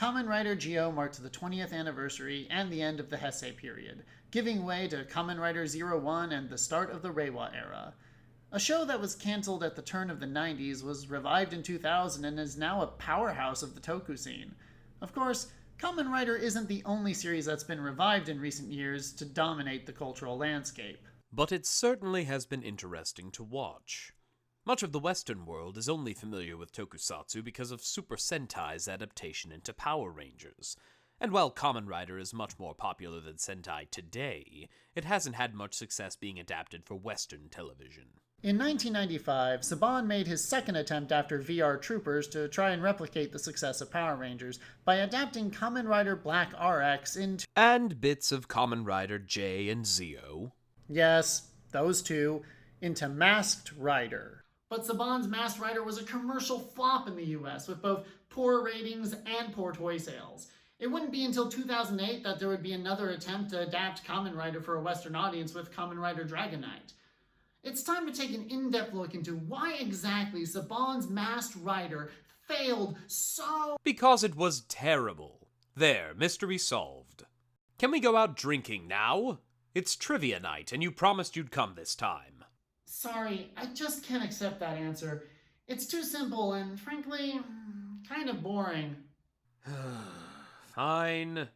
Kamen Rider Geo marked the 20th anniversary and the end of the Heisei period, giving way to Kamen Rider 01 and the start of the Reiwa era. A show that was cancelled at the turn of the 90s was revived in 2000 and is now a powerhouse of the toku scene. Of course, Kamen Rider isn't the only series that's been revived in recent years to dominate the cultural landscape. But it certainly has been interesting to watch. Much of the Western world is only familiar with tokusatsu because of Super Sentai's adaptation into Power Rangers. And while Kamen Rider is much more popular than Sentai today, it hasn't had much success being adapted for Western television. In 1995, Saban made his second attempt after VR Troopers to try and replicate the success of Power Rangers by adapting Kamen Rider Black RX into... And bits of Kamen Rider J and Zeo. Yes, those two, into Masked Rider. But Saban's Masked Rider was a commercial flop in the US, with both poor ratings and poor toy sales. It wouldn't be until 2008 that there would be another attempt to adapt Kamen Rider for a Western audience with Kamen Rider Dragon Knight. It's time to take an in-depth look into why exactly Saban's Masked Rider failed so... Because it was terrible. There, mystery solved. Can we go out drinking now? It's trivia night, and you promised you'd come this time. Sorry, I just can't accept that answer. It's too simple and, frankly, kind of boring. Fine.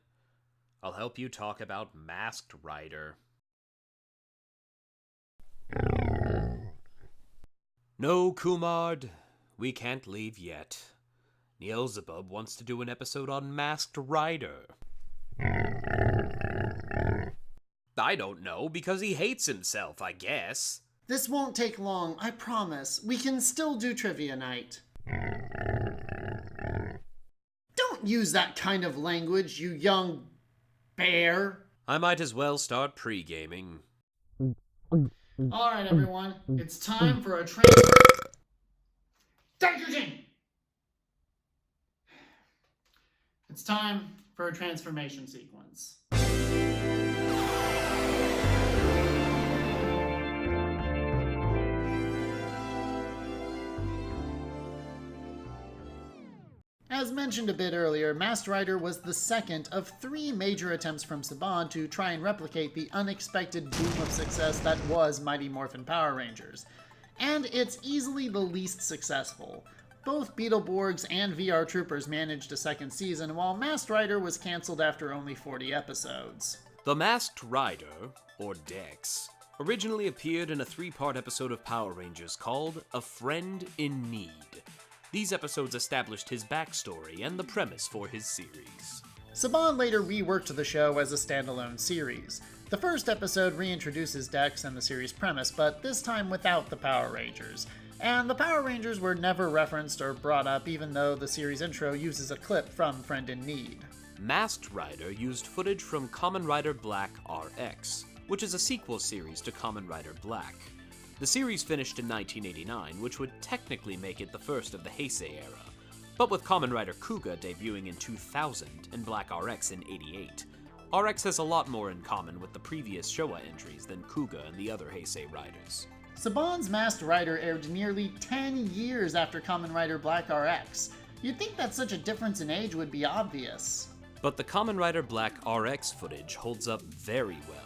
I'll help you talk about Masked Rider. No, Kumard, we can't leave yet. Nielzabub wants to do an episode on Masked Rider. I don't know, because he hates himself, I guess. This won't take long, I promise. We can still do trivia night. Don't use that kind of language, you young bear. I might as well start pre-gaming. Alright, everyone. It's time for a Daizyujin! It's time for a transformation sequence. As mentioned a bit earlier, Masked Rider was the second of 3 major attempts from Saban to try and replicate the unexpected boom of success that was Mighty Morphin Power Rangers. And it's easily the least successful. Both Beetleborgs and VR Troopers managed a second season, while Masked Rider was cancelled after only 40 episodes. The Masked Rider, or Dex, originally appeared in a 3-part episode of Power Rangers called A Friend in Need. These episodes established his backstory and the premise for his series. Saban later reworked the show as a standalone series. The first episode reintroduces Dex and the series premise, but this time without the Power Rangers. And the Power Rangers were never referenced or brought up, even though the series intro uses a clip from Friend in Need. Masked Rider used footage from Kamen Rider Black RX, which is a sequel series to Kamen Rider Black. The series finished in 1989, which would technically make it the first of the Heisei era, but with Kamen Rider Kuga debuting in 2000 and Black RX in '88, RX has a lot more in common with the previous Showa entries than Kuga and the other Heisei riders. Saban's Masked Rider aired nearly 10 years after Kamen Rider Black RX. You'd think that such a difference in age would be obvious. But the Kamen Rider Black RX footage holds up very well.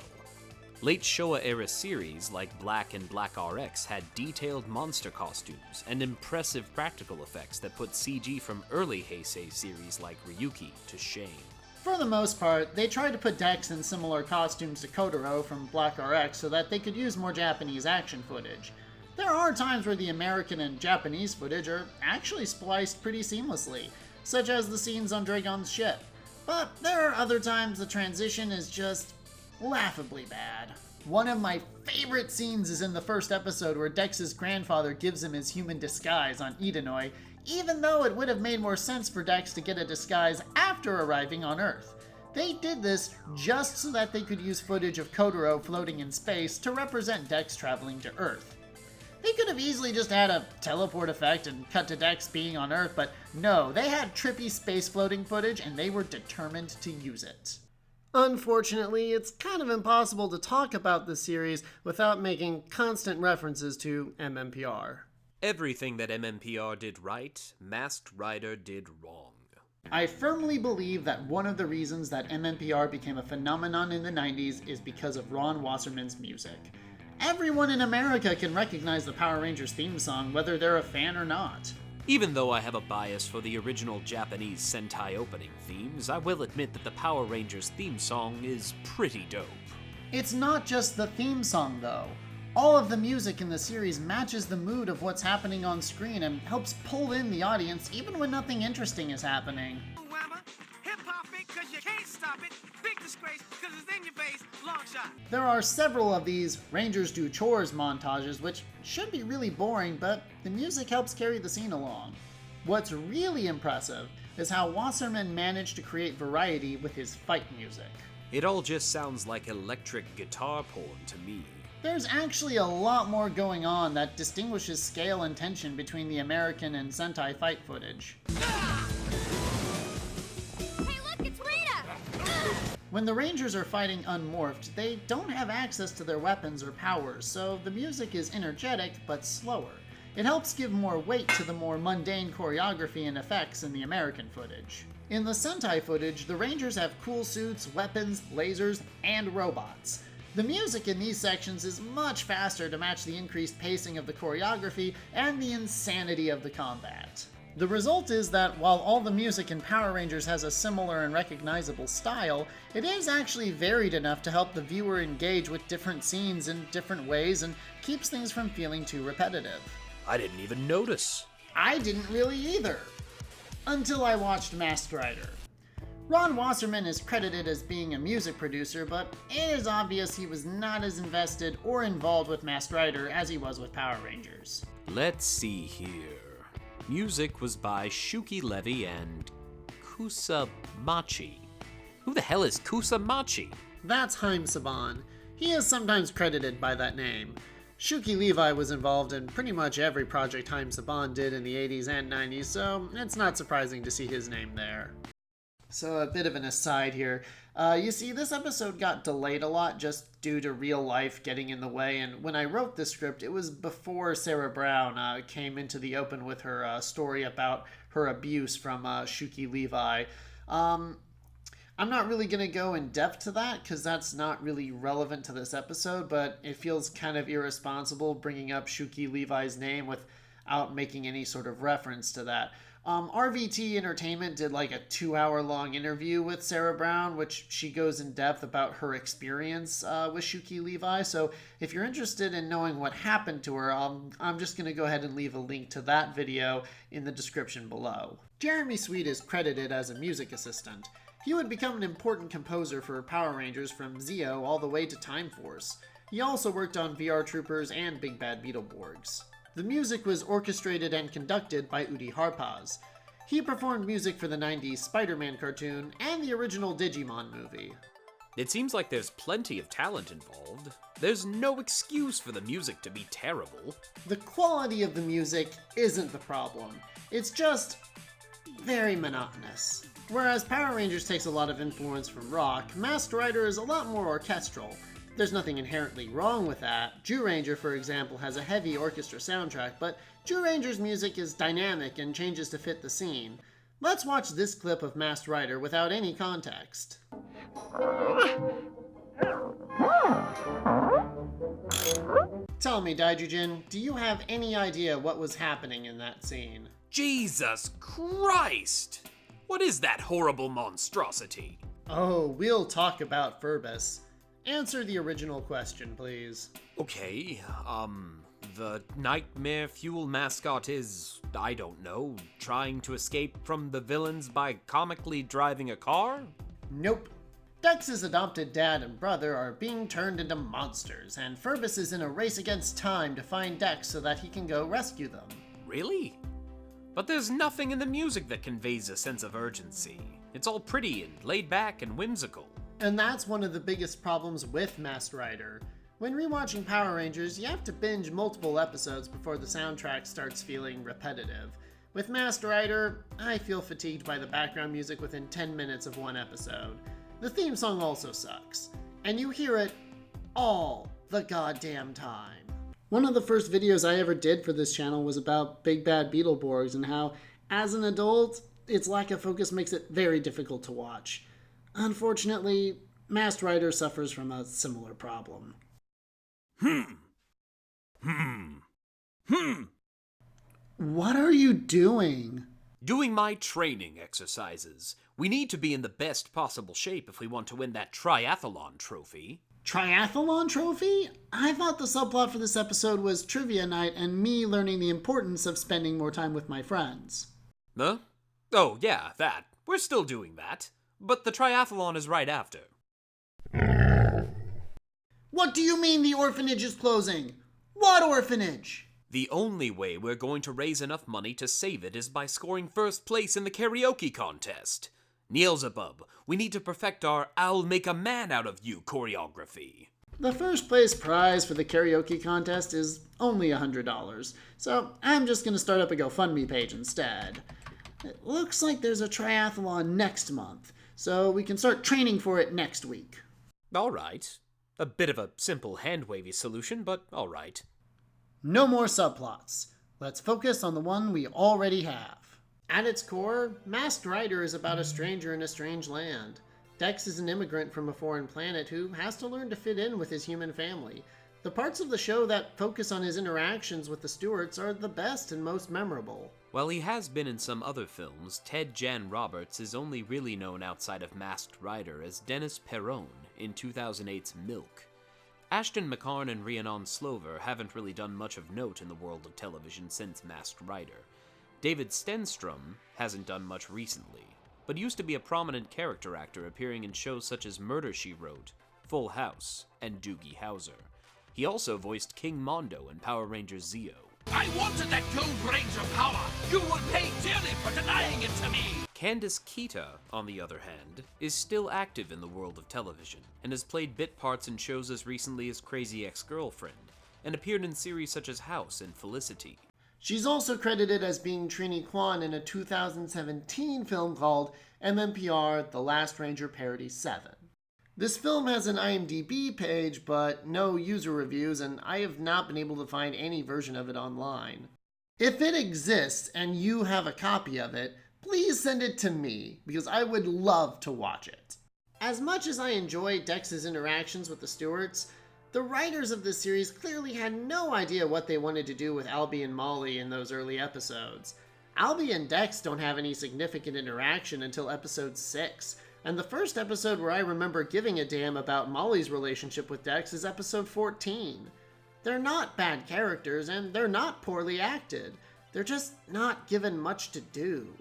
Late Showa-era series like Black and Black RX had detailed monster costumes and impressive practical effects that put CG from early Heisei series like Ryuki to shame. For the most part, they tried to put Dex in similar costumes to Kotaro from Black RX so that they could use more Japanese action footage. There are times where the American and Japanese footage are actually spliced pretty seamlessly, such as the scenes on Dragon's ship. But there are other times the transition is just laughably bad. One of my favorite scenes is in the first episode where Dex's grandfather gives him his human disguise on Idenoi, even though it would have made more sense for Dex to get a disguise after arriving on Earth. They did this just so that they could use footage of Kotaro floating in space to represent Dex traveling to Earth. They could have easily just had a teleport effect and cut to Dex being on Earth, but no, they had trippy space floating footage and they were determined to use it. Unfortunately, it's kind of impossible to talk about this series without making constant references to MMPR. Everything that MMPR did right, Masked Rider did wrong. I firmly believe that one of the reasons that MMPR became a phenomenon in the 90s is because of Ron Wasserman's music. Everyone in America can recognize the Power Rangers theme song, whether they're a fan or not. Even though I have a bias for the original Japanese Sentai opening themes, I will admit that the Power Rangers theme song is pretty dope. It's not just the theme song, though. All of the music in the series matches the mood of what's happening on screen and helps pull in the audience even when nothing interesting is happening. There are several of these Rangers Do Chores montages, which should be really boring, but the music helps carry the scene along. What's really impressive is how Wasserman managed to create variety with his fight music. It all just sounds like electric guitar porn to me. There's actually a lot more going on that distinguishes scale and tension between the American and Sentai fight footage. When the Rangers are fighting unmorphed, they don't have access to their weapons or powers, so the music is energetic but slower. It helps give more weight to the more mundane choreography and effects in the American footage. In the Sentai footage, the Rangers have cool suits, weapons, lasers, and robots. The music in these sections is much faster to match the increased pacing of the choreography and the insanity of the combat. The result is that while all the music in Power Rangers has a similar and recognizable style, it is actually varied enough to help the viewer engage with different scenes in different ways and keeps things from feeling too repetitive. I didn't even notice. I didn't really either. Until I watched Masked Rider. Ron Wasserman is credited as being a music producer, but it is obvious he was not as invested or involved with Masked Rider as he was with Power Rangers. Let's see here. Music was by Shuki Levy and Kusamachi. Who the hell is Kusamachi? That's Saban. He is sometimes credited by that name. Shuki Levi was involved in pretty much every project Saban did in the 80s and 90s, so it's not surprising to see his name there. So a bit of an aside here. You see, this episode got delayed a lot just due to real life getting in the way, and when I wrote the script, it was before Sarah Brown came into the open with her story about her abuse from Shuki Levi. I'm not really going to go in depth to that because that's not really relevant to this episode, but it feels kind of irresponsible bringing up Shuki Levi's name without making any sort of reference to that. RVT Entertainment did like a 2-hour-long interview with Sarah Brown, which she goes in depth about her experience with Shuki Levi. So if you're interested in knowing what happened to her, I'm just going to go ahead and leave a link to that video in the description below. Jeremy Sweet is credited as a music assistant. He would become an important composer for Power Rangers from Zeo all the way to Time Force. He also worked on VR Troopers and Big Bad Beetleborgs. The music was orchestrated and conducted by Udi Harpaz. He performed music for the 90s Spider-Man cartoon and the original Digimon movie. It seems like there's plenty of talent involved. There's no excuse for the music to be terrible. The quality of the music isn't the problem. It's just very monotonous. Whereas Power Rangers takes a lot of influence from rock, Masked Rider is a lot more orchestral. There's nothing inherently wrong with that. Zyuranger, for example, has a heavy orchestra soundtrack, but Zyuranger's music is dynamic and changes to fit the scene. Let's watch this clip of Masked Rider without any context. Tell me, Daizyujin, do you have any idea what was happening in that scene? Jesus Christ! What is that horrible monstrosity? Oh, we'll talk about Ferbus. Answer the original question, please. Okay, the Nightmare Fuel mascot is, I don't know, trying to escape from the villains by comically driving a car? Nope. Dex's adopted dad and brother are being turned into monsters, and Ferbus is in a race against time to find Dex so that he can go rescue them. Really? But there's nothing in the music that conveys a sense of urgency. It's all pretty and laid back and whimsical. And that's one of the biggest problems with Masked Rider. When rewatching Power Rangers, you have to binge multiple episodes before the soundtrack starts feeling repetitive. With Masked Rider, I feel fatigued by the background music within 10 minutes of one episode. The theme song also sucks, and you hear it all the goddamn time. One of the first videos I ever did for this channel was about Big Bad Beetleborgs and how, as an adult, its lack of focus makes it very difficult to watch. Unfortunately, Masked Rider suffers from a similar problem. What are you doing? Doing my training exercises. We need to be in the best possible shape if we want to win that triathlon trophy. Triathlon trophy? I thought the subplot for this episode was trivia night and me learning the importance of spending more time with my friends. Huh? Oh, yeah, that. We're still doing that. But the triathlon is right after. What do you mean the orphanage is closing? What orphanage? The only way we're going to raise enough money to save it is by scoring first place in the karaoke contest. Nielzabub, we need to perfect our I'll make a man out of you choreography. The first place prize for the karaoke contest is only $100, so I'm just going to start up a GoFundMe page instead. It looks like there's a triathlon next month, so we can start training for it next week. All right. A bit of a simple hand-wavy solution, but all right. No more subplots. Let's focus on the one we already have. At its core, Masked Rider is about a stranger in a strange land. Dex is an immigrant from a foreign planet who has to learn to fit in with his human family. The parts of the show that focus on his interactions with the Stewarts are the best and most memorable. While he has been in some other films, Ted Jan Roberts is only really known outside of Masked Rider as Dennis Perron in 2008's Milk. Ashton McCarn and Rhiannon Slover haven't really done much of note in the world of television since Masked Rider. David Stenstrom hasn't done much recently, but used to be a prominent character actor appearing in shows such as Murder, She Wrote, Full House, and Doogie Howser. He also voiced King Mondo in Power Rangers Zeo. I wanted that Gold Ranger power! You will pay dearly for denying it to me! Candice Kita, on the other hand, is still active in the world of television, and has played bit parts in shows as recently as Crazy Ex-Girlfriend, and appeared in series such as House and Felicity. She's also credited as being Trini Kwan in a 2017 film called MMPR The Last Ranger Parody 7. This film has an IMDb page, but no user reviews, and I have not been able to find any version of it online. If it exists and you have a copy of it, please send it to me, because I would love to watch it. As much as I enjoy Dex's interactions with the Stewarts, the writers of this series clearly had no idea what they wanted to do with Albie and Molly in those early episodes. Albie and Dex don't have any significant interaction until episode 6, and the first episode where I remember giving a damn about Molly's relationship with Dex is episode 14. They're not bad characters, and they're not poorly acted. They're just not given much to do.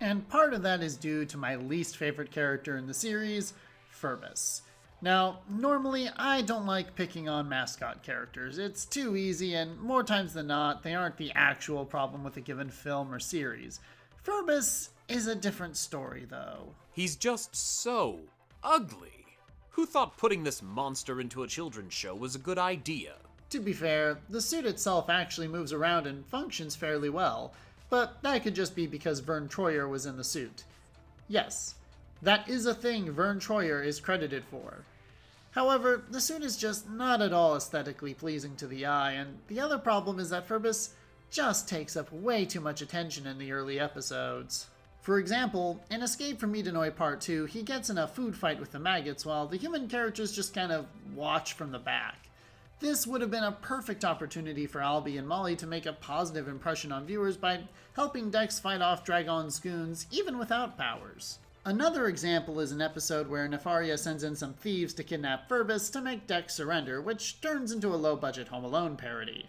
And part of that is due to my least favorite character in the series, Ferbus. Now, normally I don't like picking on mascot characters. It's too easy, and more times than not, they aren't the actual problem with a given film or series. Ferbus is a different story, though. He's just so ugly. Who thought putting this monster into a children's show was a good idea? To be fair, the suit itself actually moves around and functions fairly well, but that could just be because Vern Troyer was in the suit. Yes, that is a thing Vern Troyer is credited for. However, the suit is just not at all aesthetically pleasing to the eye, and the other problem is that Ferbus just takes up way too much attention in the early episodes. For example, in Escape from Edenoi Part 2, he gets in a food fight with the maggots while the human characters just kind of watch from the back. This would have been a perfect opportunity for Albie and Molly to make a positive impression on viewers by helping Dex fight off Dragon's goons even without powers. Another example is an episode where Nefaria sends in some thieves to kidnap Ferbus to make Dex surrender, which turns into a low-budget Home Alone parody.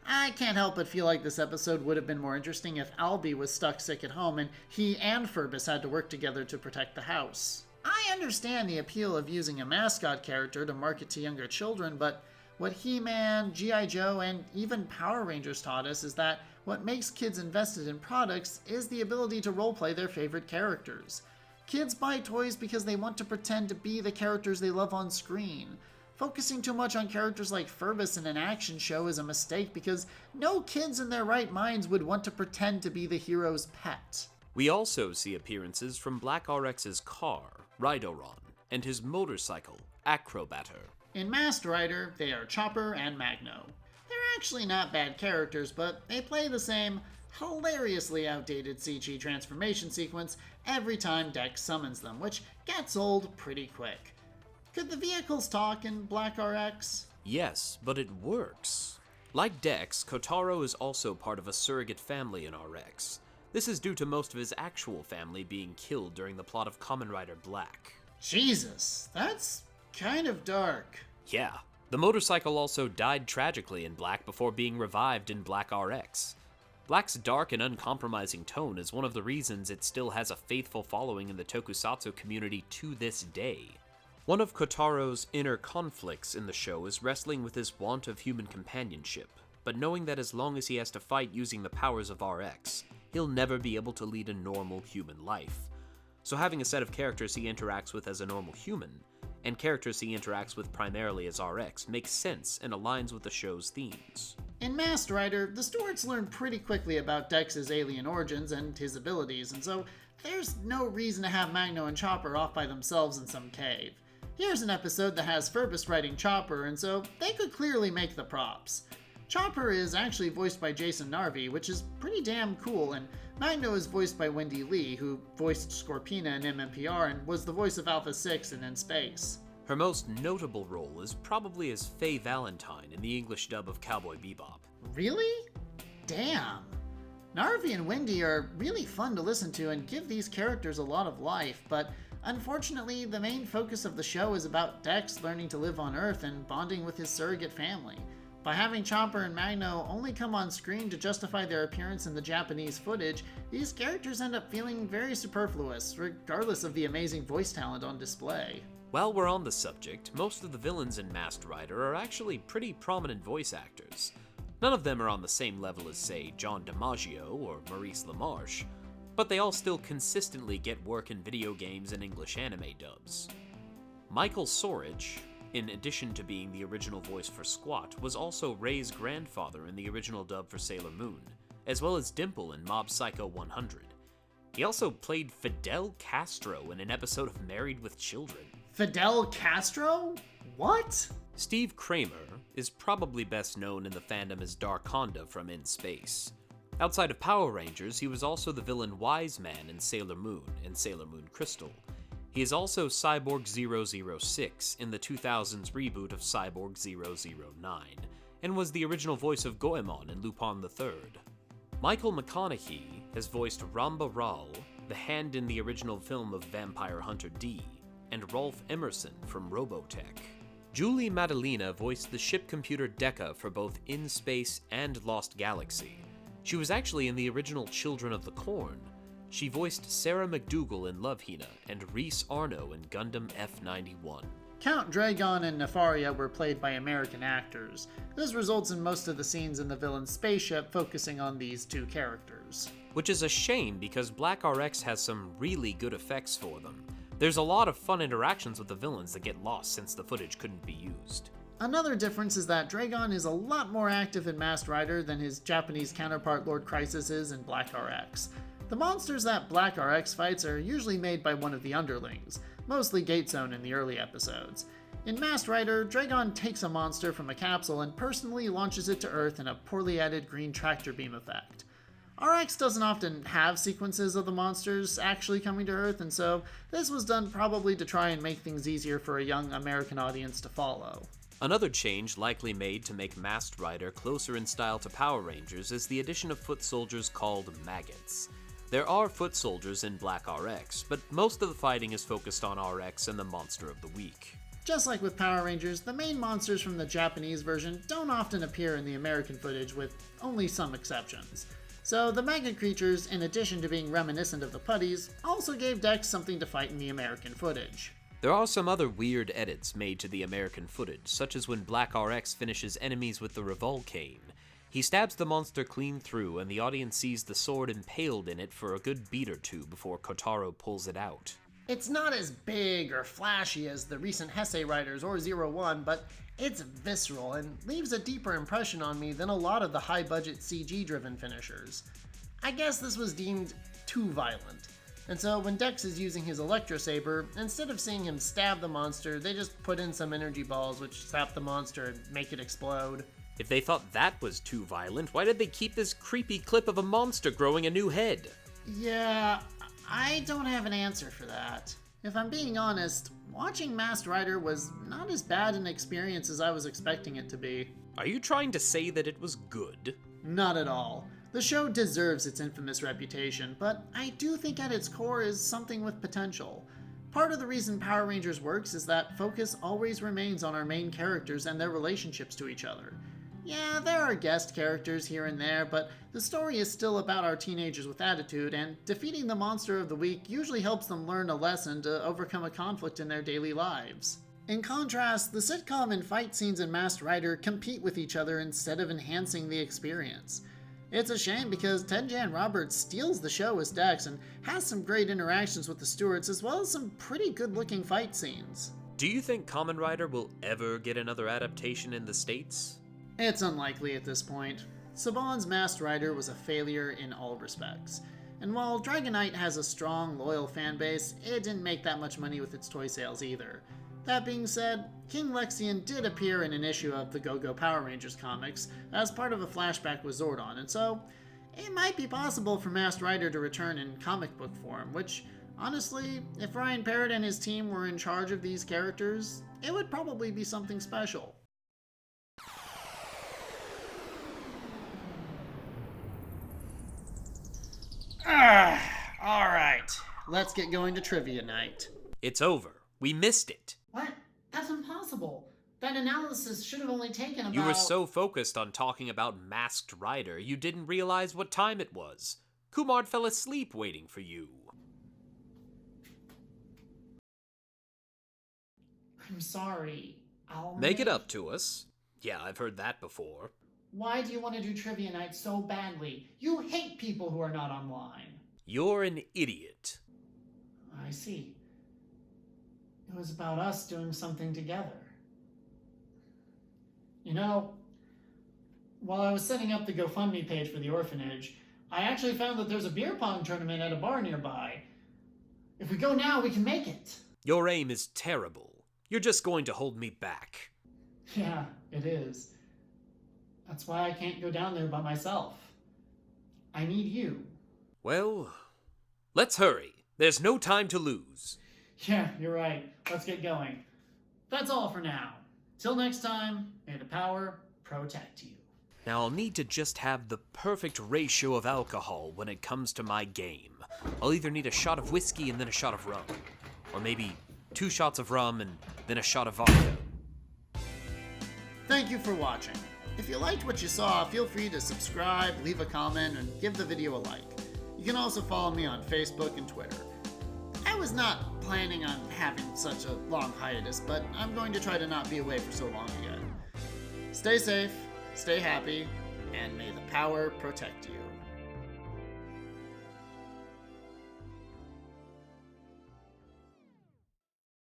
I can't help but feel like this episode would have been more interesting if Albie was stuck sick at home and he and Ferbus had to work together to protect the house. I understand the appeal of using a mascot character to market to younger children, but what He-Man, G.I. Joe, and even Power Rangers taught us is that what makes kids invested in products is the ability to roleplay their favorite characters. Kids buy toys because they want to pretend to be the characters they love on screen. Focusing too much on characters like Ferbus in an action show is a mistake because no kids in their right minds would want to pretend to be the hero's pet. We also see appearances from Black RX's car, Ridoron, and his motorcycle, Acrobatter. In Masked Rider, they are Chopper and Magno. They're actually not bad characters, but they play the same hilariously outdated CG transformation sequence every time Dex summons them, which gets old pretty quick. Could the vehicles talk in Black RX? Yes, but it works. Like Dex, Kotaro is also part of a surrogate family in RX. This is due to most of his actual family being killed during the plot of Kamen Rider Black. Jesus, that's kind of dark. Yeah, the motorcycle also died tragically in Black before being revived in Black RX. Black's dark and uncompromising tone is one of the reasons it still has a faithful following in the tokusatsu community to this day. One of Kotaro's inner conflicts in the show is wrestling with his want of human companionship, but knowing that as long as he has to fight using the powers of RX, he'll never be able to lead a normal human life. So having a set of characters he interacts with as a normal human, and characters he interacts with primarily as RX, makes sense and aligns with the show's themes. In Masked Rider, the Stuarts learn pretty quickly about Dex's alien origins and his abilities, and so there's no reason to have Magno and Chopper off by themselves in some cave. Here's an episode that has Ferbus writing Chopper, and so they could clearly make the props. Chopper is actually voiced by Jason Narvi, which is pretty damn cool, and Magno is voiced by Wendy Lee, who voiced Scorpina in MMPR and was the voice of Alpha 6 in Space. Her most notable role is probably as Faye Valentine in the English dub of Cowboy Bebop. Really? Damn. Narvi and Wendy are really fun to listen to and give these characters a lot of life, but unfortunately, the main focus of the show is about Dex learning to live on Earth and bonding with his surrogate family. By having Chopper and Magno only come on screen to justify their appearance in the Japanese footage, these characters end up feeling very superfluous, regardless of the amazing voice talent on display. While we're on the subject, most of the villains in Masked Rider are actually pretty prominent voice actors. None of them are on the same level as, say, John DiMaggio or Maurice LaMarche, but they all still consistently get work in video games and English anime dubs. Michael Sorich, in addition to being the original voice for Squat, was also Ray's grandfather in the original dub for Sailor Moon, as well as Dimple in Mob Psycho 100. He also played Fidel Castro in an episode of Married with Children. Fidel Castro? What? Steve Kramer is probably best known in the fandom as Dark Honda from In Space. Outside of Power Rangers, he was also the villain Wise Man in Sailor Moon and Sailor Moon Crystal. He is also Cyborg 006 in the 2000s reboot of Cyborg 009, and was the original voice of Goemon in Lupin III. Michael McConaughey has voiced Ramba Ral, the hand in the original film of Vampire Hunter D, and Rolf Emerson from Robotech. Julie Madalena voiced the ship computer Dekka for both In Space and Lost Galaxy. She was actually in the original Children of the Corn. She voiced Sarah McDougal in Love Hina and Reese Arno in Gundam F91. Count Dragon and Nefaria were played by American actors. This results in most of the scenes in the villain's spaceship focusing on these two characters. Which is a shame because Black RX has some really good effects for them. There's a lot of fun interactions with the villains that get lost since the footage couldn't be used. Another difference is that Dragon is a lot more active in Masked Rider than his Japanese counterpart Lord Crisis is in Black RX. The monsters that Black RX fights are usually made by one of the underlings, mostly Gate Zone in the early episodes. In Masked Rider, Dragon takes a monster from a capsule and personally launches it to Earth in a poorly added green tractor beam effect. RX doesn't often have sequences of the monsters actually coming to Earth, and so this was done probably to try and make things easier for a young American audience to follow. Another change likely made to make Masked Rider closer in style to Power Rangers is the addition of foot soldiers called maggots. There are foot soldiers in Black RX, but most of the fighting is focused on RX and the Monster of the Week. Just like with Power Rangers, the main monsters from the Japanese version don't often appear in the American footage, with only some exceptions. So the maggot creatures, in addition to being reminiscent of the putties, also gave Dex something to fight in the American footage. There are some other weird edits made to the American footage, such as when Black RX finishes enemies with the Revolcane. He stabs the monster clean through, and the audience sees the sword impaled in it for a good beat or two before Kotaro pulls it out. It's not as big or flashy as the recent Heisei Riders or Zero One, but it's visceral and leaves a deeper impression on me than a lot of the high-budget CG-driven finishers. I guess this was deemed too violent, and so when Dex is using his Electro Saber, instead of seeing him stab the monster, they just put in some energy balls which zap the monster and make it explode. If they thought that was too violent, why did they keep this creepy clip of a monster growing a new head? Yeah, I don't have an answer for that. If I'm being honest, watching Masked Rider was not as bad an experience as I was expecting it to be. Are you trying to say that it was good? Not at all. The show deserves its infamous reputation, but I do think at its core is something with potential. Part of the reason Power Rangers works is that focus always remains on our main characters and their relationships to each other. Yeah, there are guest characters here and there, but the story is still about our teenagers with attitude, and defeating the monster of the week usually helps them learn a lesson to overcome a conflict in their daily lives. In contrast, the sitcom and fight scenes in Masked Rider compete with each other instead of enhancing the experience. It's a shame because Ted Jan Roberts steals the show as Dex and has some great interactions with the Stewarts as well as some pretty good-looking fight scenes. Do you think Kamen Rider will ever get another adaptation in the States? It's unlikely at this point. Saban's Masked Rider was a failure in all respects. And while Dragonite has a strong, loyal fanbase, it didn't make that much money with its toy sales either. That being said, King Lexion did appear in an issue of the Go-Go Power Rangers comics as part of a flashback with Zordon, and so it might be possible for Masked Rider to return in comic book form, which, honestly, if Ryan Parrott and his team were in charge of these characters, it would probably be something special. Alright, let's get going to trivia night. It's over. We missed it. What? That's impossible. That analysis should have only taken about... You were so focused on talking about Masked Rider, you didn't realize what time it was. Kumar fell asleep waiting for you. I'm sorry. I'll Make it up to us. Yeah, I've heard that before. Why do you want to do trivia night so badly? You hate people who are not online. You're an idiot. I see. It was about us doing something together. You know, while I was setting up the GoFundMe page for the orphanage, I actually found that there's a beer pong tournament at a bar nearby. If we go now, we can make it. Your aim is terrible. You're just going to hold me back. Yeah, it is. That's why I can't go down there by myself. I need you. Well, let's hurry. There's no time to lose. Yeah, you're right. Let's get going. That's all for now. Till next time, may the power protect you. Now I'll need to just have the perfect ratio of alcohol when it comes to my game. I'll either need a shot of whiskey and then a shot of rum. Or maybe 2 shots of rum and then a shot of vodka. Thank you for watching. If you liked what you saw, feel free to subscribe, leave a comment, and give the video a like. You can also follow me on Facebook and Twitter. I was not planning on having such a long hiatus, but I'm going to try to not be away for so long again. Stay safe, stay happy, and may the power protect you.